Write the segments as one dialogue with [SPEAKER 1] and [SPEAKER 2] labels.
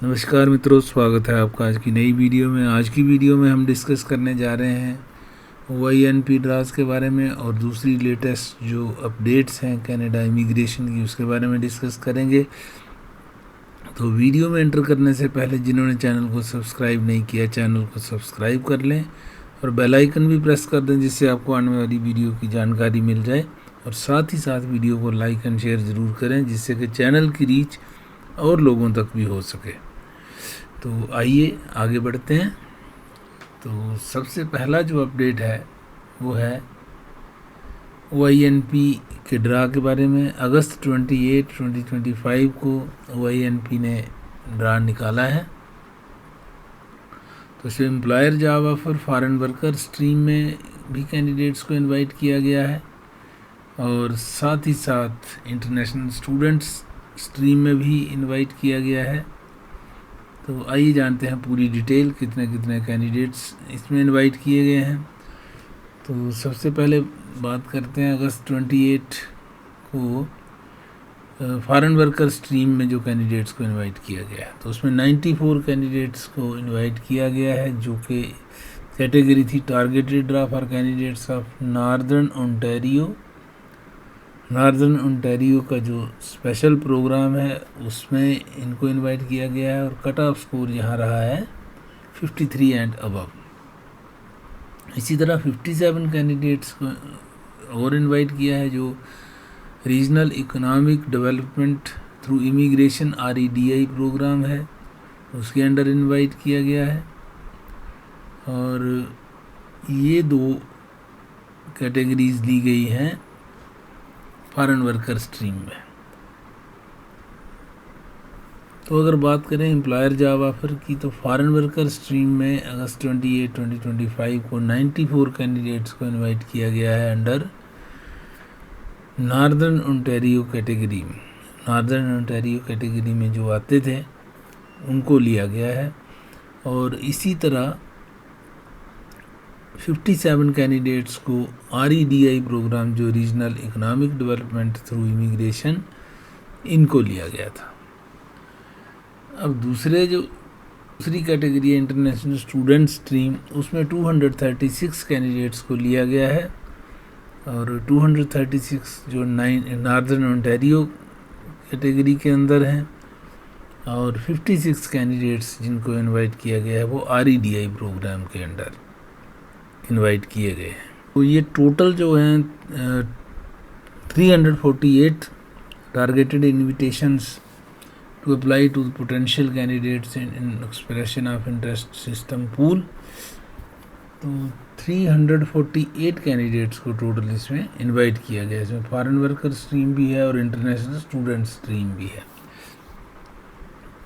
[SPEAKER 1] नमस्कार मित्रों, स्वागत है आपका आज की नई वीडियो में। आज की वीडियो में हम डिस्कस करने जा रहे हैं OINP ड्रास के बारे में और दूसरी लेटेस्ट जो अपडेट्स हैं कनाडा इमिग्रेशन की उसके बारे में डिस्कस करेंगे। तो वीडियो में एंटर करने से पहले जिन्होंने चैनल को सब्सक्राइब नहीं किया, चैनल को सब्सक्राइब कर लें और बेल आइकन भी प्रेस कर दें, जिससे आपको आने वाली वीडियो की जानकारी मिल जाए। और साथ ही साथ वीडियो को लाइक एंड शेयर ज़रूर करें, जिससे कि चैनल की रीच और लोगों तक भी हो सके। तो आइए आगे बढ़ते हैं। तो सबसे पहला जो अपडेट है वो है OINP के ड्रा के बारे में। अगस्त 28, 2025 को OINP ने ड्रा निकाला है। तो इसमें employer job offer foreign worker stream में भी कैंडिडेट्स को इनवाइट किया गया है और साथ ही साथ इंटरनेशनल स्टूडेंट्स स्ट्रीम में भी इनवाइट किया गया है। तो आइए जानते हैं पूरी डिटेल, कितने कितने कैंडिडेट्स इसमें इनवाइट किए गए हैं। तो सबसे पहले बात करते हैं अगस्त 28 को फॉरेन वर्कर स्ट्रीम में जो कैंडिडेट्स को इनवाइट किया गया है। तो उसमें 94 कैंडिडेट्स को इनवाइट किया गया है, जो कि कैटेगरी थी targeted draw for candidates of northern Ontario का जो स्पेशल प्रोग्राम है उसमें इनको इनवाइट किया गया है। और कट ऑफ स्कोर यहाँ रहा है 53 एंड अबव। इसी तरह 57 कैंडिडेट्स को और इनवाइट किया है, जो regional economic development through immigration REDI program है, उसके अंडर इनवाइट किया गया है। और ये दो कैटेगरीज ली गई हैं फॉरेन वर्कर स्ट्रीम में। तो अगर बात करें एम्प्लॉयर जॉब ऑफर की, तो फॉरेन वर्कर स्ट्रीम में अगस्त 28, 2025 को 94 कैंडिडेट्स को इनवाइट किया गया है अंडर नॉर्दर्न ओंटारियो कैटेगरी में। नॉर्दर्न ओंटारियो कैटेगरी में जो आते थे उनको लिया गया है। और इसी तरह 57 कैंडिडेट्स को REDI प्रोग्राम, जो regional economic development through immigration, इनको लिया गया था। अब दूसरी कैटेगरी है इंटरनेशनल स्टूडेंट स्ट्रीम, उसमें 236 कैंडिडेट्स को लिया गया है। और 236 जो नॉर्दर्न ओंटारियो कैटेगरी के अंदर हैं, और 56 कैंडिडेट्स जिनको इनवाइट किया गया है वो REDI प्रोग्राम के अंडर इनवाइट किए गए हैं। तो ये टोटल जो हैं 348 targeted invitations to apply to potential candidates in expression of interest system pool. तो 348 कैंडिडेट्स को टोटल इसमें इनवाइट किया गया है। इसमें फॉरेन वर्कर स्ट्रीम भी है और इंटरनेशनल स्टूडेंट स्ट्रीम भी है,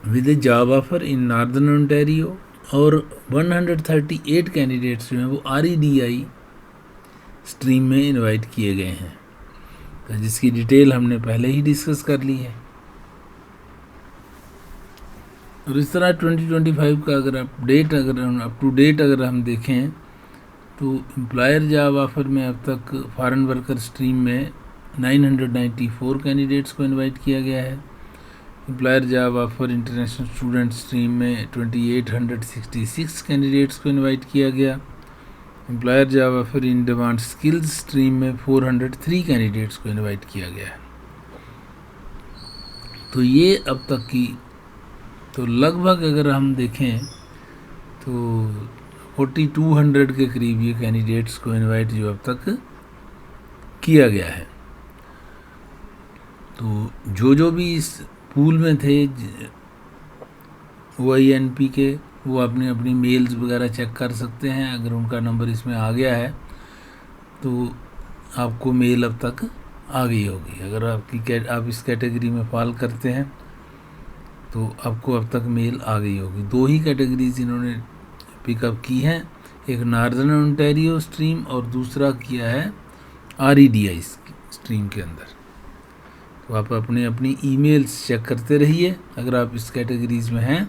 [SPEAKER 1] with A job offer in northern Ontario. और 138 कैंडिडेट्स जो हैं वो REDI स्ट्रीम में इनवाइट किए गए हैं, तो जिसकी डिटेल हमने पहले ही डिस्कस कर ली है। और इस तरह 2025 का अगर अप टू डेट अगर हम देखें, तो एम्प्लॉयर जॉब ऑफर में अब तक फॉरेन वर्कर स्ट्रीम में 994 कैंडिडेट्स को इनवाइट किया गया है। Employer job offer international student stream में 2866 कैंडिडेट्स को इनवाइट किया गया। Employer job offer in demand skills stream में 403 कैंडिडेट्स को इनवाइट किया गया है। तो ये अब तक की, तो लगभग अगर हम देखें तो 4200 के करीब ये कैंडिडेट्स को इनवाइट जो अब तक किया गया है। तो जो भी इस पूल में थे OINP के, वो अपनी अपनी मेल्स वगैरह चेक कर सकते हैं। अगर उनका नंबर इसमें आ गया है तो आपको मेल अब तक आ गई होगी। अगर आप इस कैटेगरी में फॉल करते हैं तो आपको अब तक मेल आ गई होगी। दो ही कैटेगरीज इन्होंने पिकअप की हैं, एक नॉर्दर्न ओंटारियो स्ट्रीम और दूसरा किया है REDI स्ट्रीम के अंदर। तो आप अपनी ईमेल्स चेक करते रहिए। अगर आप इस कैटेगरीज में हैं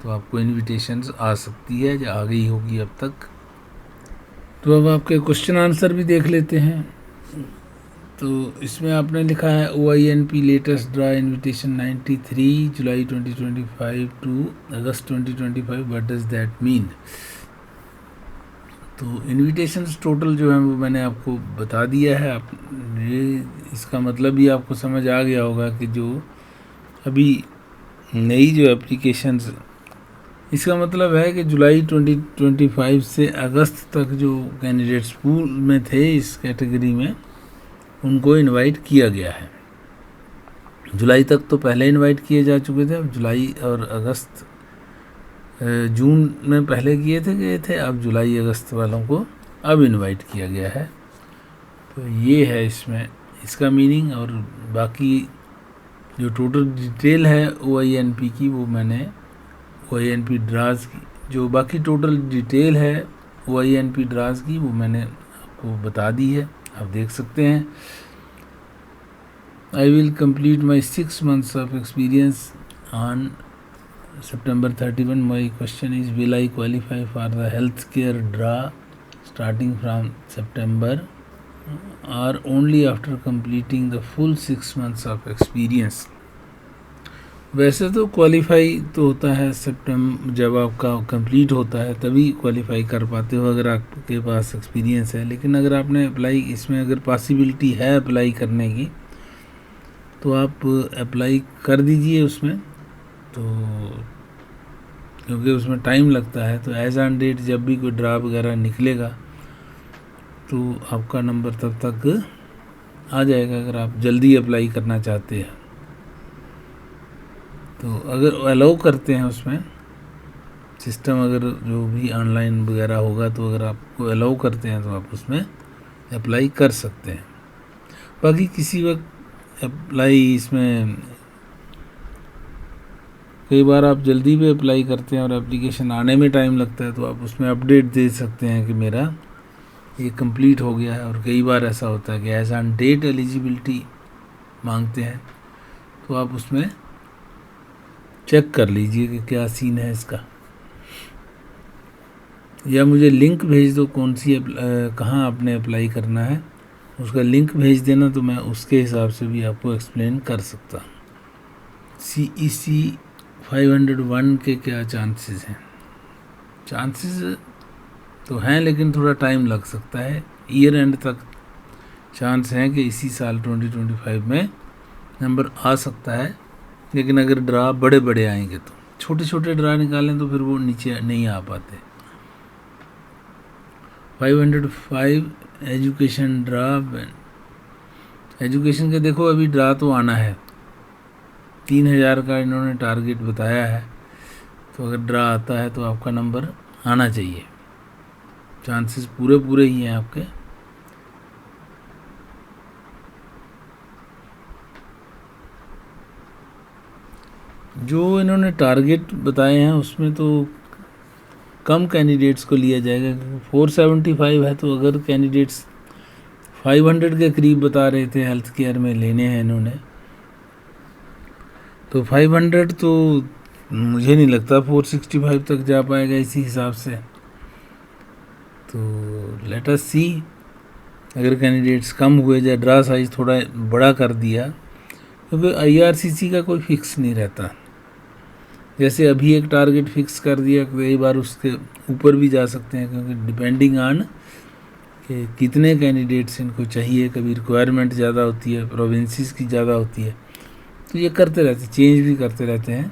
[SPEAKER 1] तो आपको इनविटेशंस आ सकती है, जो आ गई होगी अब तक। तो अब आपके क्वेश्चन आंसर भी देख लेते हैं। तो इसमें आपने लिखा है OINP लेटेस्ट ड्रा इनविटेशन 93 जुलाई 2025 टू अगस्त 2025, व्हाट डज दैट मीन। तो इनविटेशंस टोटल जो है वो मैंने आपको बता दिया है। आप ये इसका मतलब भी आपको समझ आ गया होगा कि जो अभी नई जो एप्लीकेशंस, इसका मतलब है कि जुलाई 2025 से अगस्त तक जो कैंडिडेट्स पूल में थे इस कैटेगरी में, उनको इनवाइट किया गया है। जुलाई तक तो पहले इनवाइट किए जा चुके थे, अब जुलाई और अगस्त, जून में पहले गए थे, अब जुलाई अगस्त वालों को अब इनवाइट किया गया है। तो ये है इसमें इसका मीनिंग। और बाकी जो टोटल डिटेल है OINP की, वो मैंने OINP ड्राज की जो बाकी टोटल डिटेल है OINP ड्राज की, वो मैंने आपको बता दी है, आप देख सकते हैं। I will complete my 6 months of experience on September 31. My question is, will I qualify for the healthcare draw starting from September or only after completing the full 6 months of experience? वैसे तो qualify तो होता है सितंबर, जब आपका complete होता है तभी क्वालिफाई कर पाते हो अगर आपके पास एक्सपीरियंस है। लेकिन अगर आपने अप्लाई, इसमें अगर पॉसिबिलिटी है अप्लाई करने की, तो आप अप्लाई कर दीजिए उसमें। तो क्योंकि उसमें टाइम लगता है, तो एज ऑन डेट जब भी कोई ड्रा वगैरह निकलेगा तो आपका नंबर तब तक आ जाएगा, अगर आप जल्दी अप्लाई करना चाहते हैं। तो अगर अलाउ करते हैं उसमें सिस्टम, अगर जो भी ऑनलाइन वगैरह होगा, तो अगर आपको अलाउ करते हैं तो आप उसमें अप्लाई कर सकते हैं। बाकी किसी वक्त अप्लाई, इसमें कई बार आप जल्दी भी अप्लाई करते हैं और एप्लीकेशन आने में टाइम लगता है, तो आप उसमें अपडेट दे सकते हैं कि मेरा ये कंप्लीट हो गया है। और कई बार ऐसा होता है कि एज ऑन डेट एलिजिबिलिटी मांगते हैं, तो आप उसमें चेक कर लीजिए कि क्या सीन है इसका, या मुझे लिंक भेज दो कौन सी कहाँ आपने अप्लाई करना है, उसका लिंक भेज देना, तो मैं उसके हिसाब से भी आपको एक्सप्लेन कर सकता हूँ। CEC 501 के क्या चांसेस हैं? चांसेस तो हैं, लेकिन थोड़ा टाइम लग सकता है। ईयर एंड तक चांस है कि इसी साल 2025 में नंबर आ सकता है। लेकिन अगर ड्रा बड़े बड़े आएंगे, तो छोटे छोटे ड्रा निकालें तो फिर वो नीचे नहीं आ पाते। 505 एजुकेशन ड्रा, एजुकेशन के देखो अभी ड्रा तो आना है, 3000 का इन्होंने टारगेट बताया है। तो अगर ड्रा आता है तो आपका नंबर आना चाहिए, चांसेस पूरे ही हैं आपके। जो इन्होंने टारगेट बताए हैं उसमें तो कम कैंडिडेट्स को लिया जाएगा, 475 है। तो अगर कैंडिडेट्स 500 के करीब बता रहे थे हेल्थ केयर में लेने हैं इन्होंने, तो 500 तो मुझे नहीं लगता 465 तक जा पाएगा इसी हिसाब से। तो लेट अस सी, अगर कैंडिडेट्स कम हुए या ड्रा साइज थोड़ा बड़ा कर दिया, क्योंकि IRCC का कोई फिक्स नहीं रहता। जैसे अभी एक टारगेट फिक्स कर दिया, कई बार उसके ऊपर भी जा सकते हैं, क्योंकि डिपेंडिंग ऑन कि कितने कैंडिडेट्स इनको चाहिए। कभी रिक्वायरमेंट ज़्यादा होती है, प्रोविंसेस की ज़्यादा होती है, तो ये करते रहते, चेंज भी करते रहते हैं।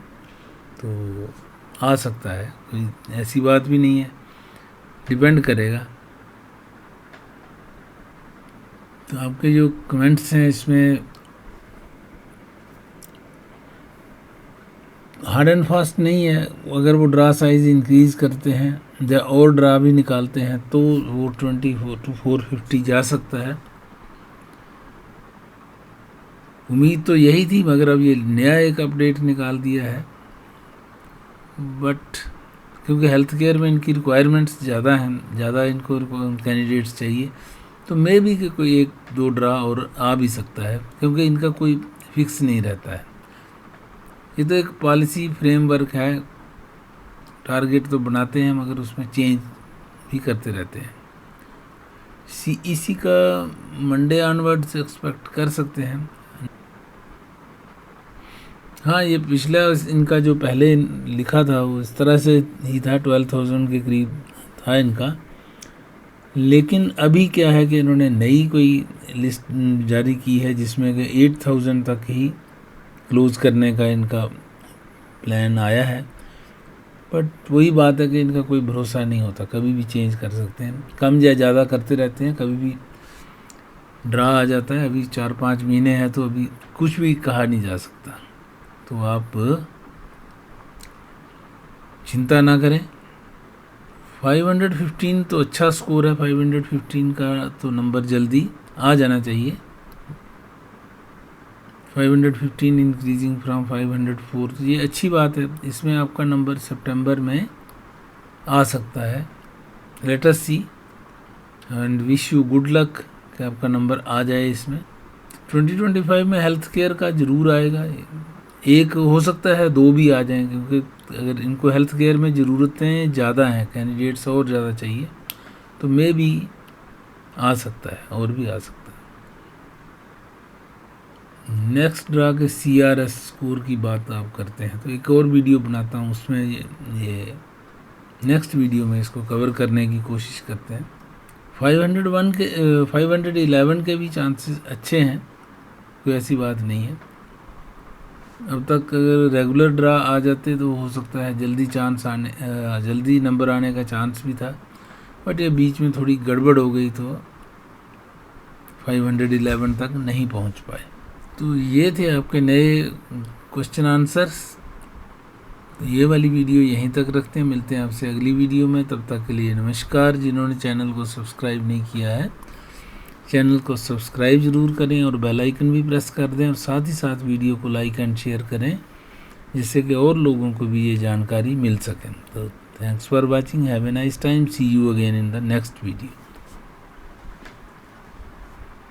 [SPEAKER 1] तो आ सकता है, कोई ऐसी बात भी नहीं है, डिपेंड करेगा। तो आपके जो कमेंट्स हैं इसमें हार्ड एंड फास्ट नहीं है। अगर वो ड्रा साइज़ इंक्रीज़ करते हैं या और ड्रा भी निकालते हैं, तो वो 24 to 450 जा सकता है। उम्मीद तो यही थी, मगर अब ये नया एक अपडेट निकाल दिया है। बट क्योंकि हेल्थ केयर में इनकी रिक्वायरमेंट्स ज़्यादा हैं, ज़्यादा इनको कैंडिडेट्स चाहिए, तो मे बी कि कोई 1-2 ड्रा और आ भी सकता है, क्योंकि इनका कोई फिक्स नहीं रहता है। ये तो एक पॉलिसी फ्रेमवर्क है, टारगेट तो बनाते हैं मगर उसमें चेंज भी करते रहते हैं। CEC का मंडे ऑनवर्ड्स एक्सपेक्ट कर सकते हैं। हाँ, ये पिछला इनका जो पहले लिखा था वो इस तरह से ही था, 12,000 के करीब था इनका। लेकिन अभी क्या है कि इन्होंने नई कोई लिस्ट जारी की है जिसमें कि 8,000 तक ही क्लोज़ करने का इनका प्लान आया है। बट वही बात है कि इनका कोई भरोसा नहीं होता, कभी भी चेंज कर सकते हैं, कम या ज़्यादा करते रहते हैं, कभी भी ड्रा आ जाता है। अभी 4-5 महीने हैं तो अभी कुछ भी कहा नहीं जा सकता, तो आप चिंता ना करें। 515 तो अच्छा स्कोर है, 515 का तो नंबर जल्दी आ जाना चाहिए। 515 इंक्रीजिंग फ्रॉम 504, तो ये अच्छी बात है। इसमें आपका नंबर सितंबर में आ सकता है। Let us see and wish you good luck कि आपका नंबर आ जाए इसमें। 2025 में हेल्थ केयर का ज़रूर आएगा, एक हो सकता है 2 भी आ जाएं, क्योंकि अगर इनको हेल्थ केयर में ज़रूरतें ज़्यादा हैं, कैंडिडेट्स और ज़्यादा चाहिए, तो मे भी आ सकता है, और भी आ सकता है। नेक्स्ट ड्रा के CRS स्कोर की बात आप करते हैं तो एक और वीडियो बनाता हूँ, उसमें ये नेक्स्ट वीडियो में इसको कवर करने की कोशिश करते हैं। 511 के भी चांसेस अच्छे हैं, कोई ऐसी बात नहीं है। अब तक अगर रेगुलर ड्रा आ जाते तो हो सकता है जल्दी नंबर आने का चांस भी था, बट ये बीच में थोड़ी गड़बड़ हो गई तो 511 तक नहीं पहुंच पाए। तो ये थे आपके नए क्वेश्चन आंसर्स। ये वाली वीडियो यहीं तक रखते हैं, मिलते हैं आपसे अगली वीडियो में। तब तक के लिए नमस्कार। जिन्होंने चैनल को सब्सक्राइब नहीं किया है, चैनल को सब्सक्राइब ज़रूर करें और बेल आइकन भी प्रेस कर दें, और साथ ही साथ वीडियो को लाइक एंड शेयर करें, जिससे कि और लोगों को भी ये जानकारी मिल सके। तो thanks for watching, have a nice time, see you again in the next video.